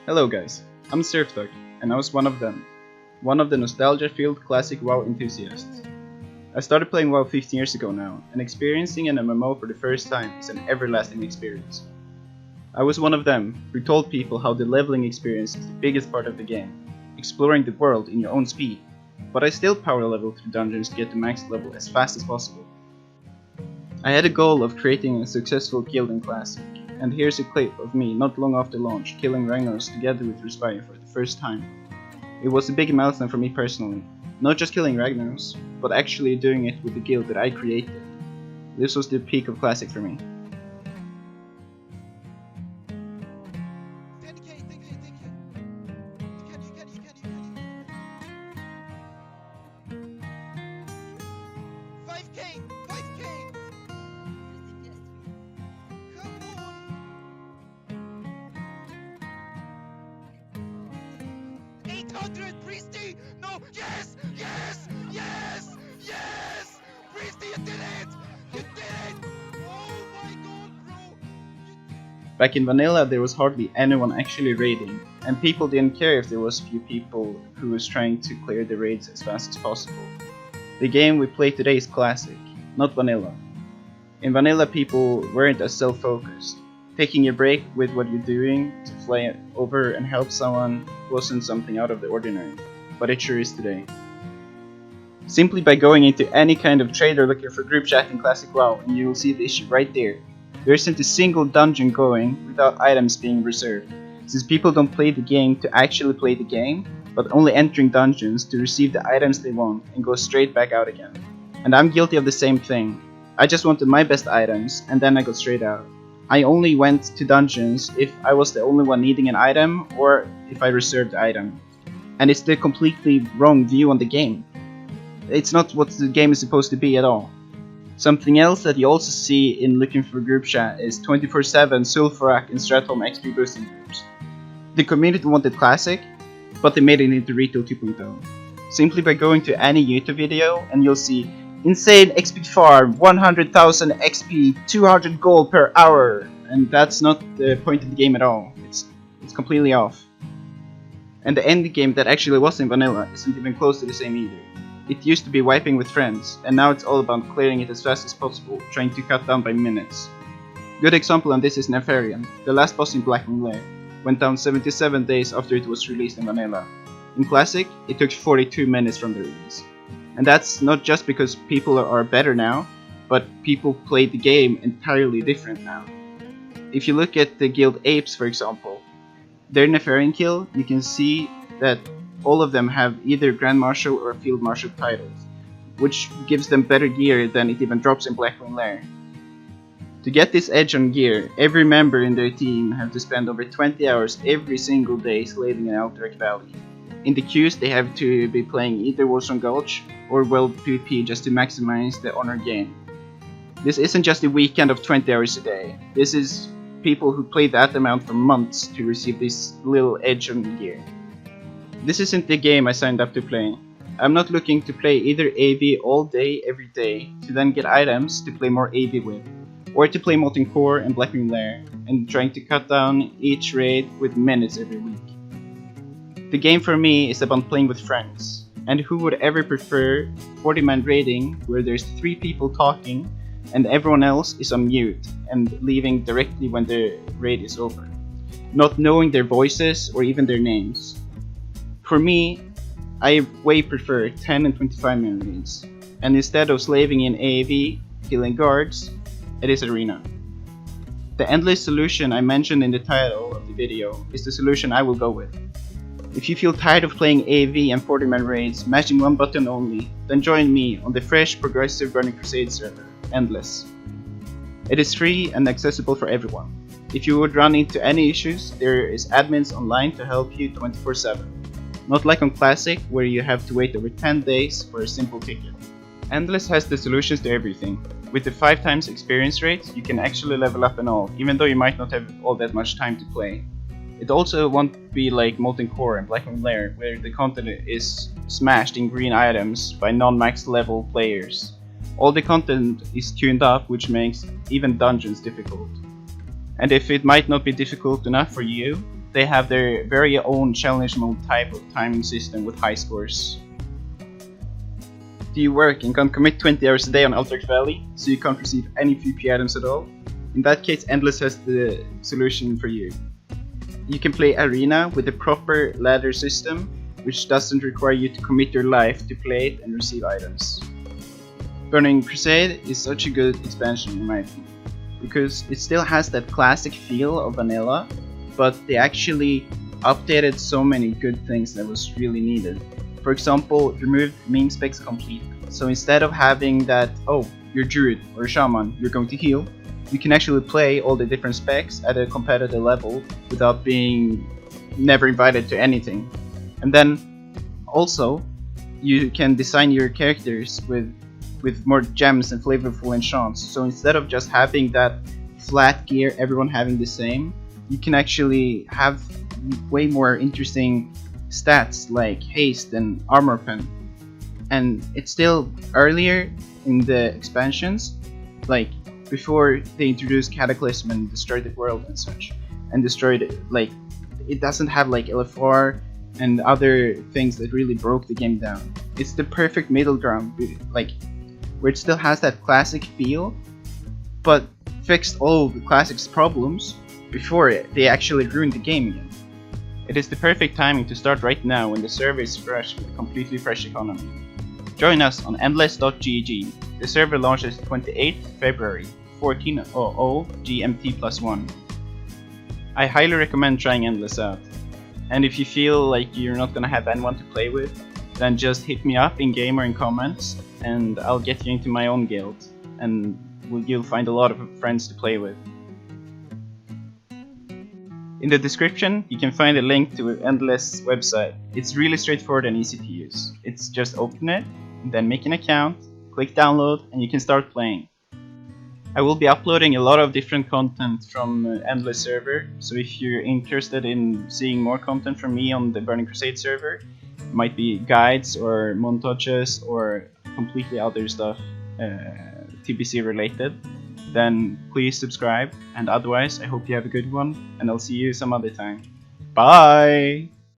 Hello guys, I'm Zurphdog, and I was one of them. One of the nostalgia-filled classic WoW enthusiasts. I started playing WoW 15 years ago now, and experiencing an MMO for the first time is an everlasting experience. I was one of them who told people how the leveling experience is the biggest part of the game, exploring the world in your own speed, but I still power level through dungeons to get to max level as fast as possible. I had a goal of creating a successful guild in Classic, and here's a clip of me not long after launch killing Ragnaros together with Respire for the first time. It was a big milestone for me personally, not just killing Ragnaros, but actually doing it with the guild that I created. This was the peak of Classic for me. Priesty! No! Yes! Yes! Yes! Yes! Priesty, you did it! You did it! Oh my god, bro! Back in vanilla there was hardly anyone actually raiding, and people didn't care if there was few people who was trying to clear the raids as fast as possible. The game we play today is Classic, not vanilla. In vanilla people weren't as self-focused. Taking a break with what you're doing to fly over and help someone wasn't something out of the ordinary, but it sure is today. Simply by going into any kind of trade or looking for group chat in Classic WoW and you will see the issue right there. There isn't a single dungeon going without items being reserved, since people don't play the game to actually play the game, but only entering dungeons to receive the items they want and go straight back out again. And I'm guilty of the same thing. I just wanted my best items and then I got straight out. I only went to dungeons if I was the only one needing an item or if I reserved the item. And it's the completely wrong view on the game. It's not what the game is supposed to be at all. Something else that you also see in looking for group chat is 24/7 Sulfurak and Stratholme XP boosting groups. The community wanted Classic, but they made it into Retail 2.0. Simply by going to any YouTube video and you'll see insane XP farm, 100,000 XP, 200 gold per hour, and that's not the point of the game at all. It's completely off. And the end game that actually was in vanilla isn't even close to the same either. It used to be wiping with friends, and now it's all about clearing it as fast as possible, trying to cut down by minutes. Good example on this is Nefarian, the last boss in Blackwing Lair, went down 77 days after it was released in vanilla. In Classic, it took 42 minutes from the release. And that's not just because people are better now, but people play the game entirely different now. If you look at the guild Apes for example, their Nefarian kill, you can see that all of them have either Grand Marshal or Field Marshal titles, which gives them better gear than it even drops in Blackwing Lair. To get this edge on gear, every member in their team have to spend over 20 hours every single day slaving in Alterac Valley. In the queues they have to be playing either Warzone Gulch or World PvP just to maximize the honor gain. This isn't just a weekend of 20 hours a day, this is people who play that amount for months to receive this little edge on gear. This isn't the game I signed up to play. I'm not looking to play either AV all day every day to then get items to play more AV with, or to play Molten Core and Blackwing Lair and trying to cut down each raid with minutes every week. The game for me is about playing with friends, and who would ever prefer 40-man raiding where there's 3 people talking and everyone else is on mute and leaving directly when the raid is over, not knowing their voices or even their names. For me, I way prefer 10 and 25-man raids, and instead of slaving in AAV, killing guards, it is arena. The endless solution I mentioned in the title of the video is the solution I will go with. If you feel tired of playing AV and 40-man raids, mashing one button only, then join me on the fresh, progressive Burning Crusade server, Endless. It is free and accessible for everyone. If you would run into any issues, there is admins online to help you 24/7. Not like on Classic, where you have to wait over 10 days for a simple ticket. Endless has the solutions to everything. With the 5 times experience rate, you can actually level up and all, even though you might not have all that much time to play. It also won't be like Molten Core and Blackwing Lair, where the content is smashed in green items by non-max level players. All the content is tuned up, which makes even dungeons difficult. And if it might not be difficult enough for you, they have their very own challenge mode type of timing system with high scores. Do you work and can't commit 20 hours a day on Altered Valley, so you can't receive any VP items at all? In that case, Endless has the solution for you. You can play Arena with a proper ladder system, which doesn't require you to commit your life to play it and receive items. Burning Crusade is such a good expansion in my opinion, because it still has that classic feel of vanilla, but they actually updated so many good things that was really needed. For example, removed main specs completely. So instead of having that, oh, you're druid or shaman, you're going to heal, you can actually play all the different specs at a competitive level without being never invited to anything. And then also you can design your characters with more gems and flavorful enchants. So instead of just having that flat gear, everyone having the same, you can actually have way more interesting stats like haste and armor pen. And it's still earlier in the expansions, like before they introduced Cataclysm and destroyed the world and such, and destroyed it. Like, it doesn't have like LFR and other things that really broke the game down. It's the perfect middle ground, like where it still has that classic feel, but fixed all the classic's problems before they actually ruined the game again. It is the perfect timing to start right now when the server is fresh with a completely fresh economy. Join us on endless.gg. The server launches 28th February, 14:00 GMT+1. I highly recommend trying Endless out. And if you feel like you're not gonna have anyone to play with, then just hit me up in game or in comments, and I'll get you into my own guild, and you'll find a lot of friends to play with. In the description, you can find a link to Endless website. It's really straightforward and easy to use. It's just open it, and then make an account, click download, and you can start playing. I will be uploading a lot of different content from Endless server, so if you're interested in seeing more content from me on the Burning Crusade server, it might be guides or montages or completely other stuff TBC related, then please subscribe, and otherwise I hope you have a good one, and I'll see you some other time. Bye!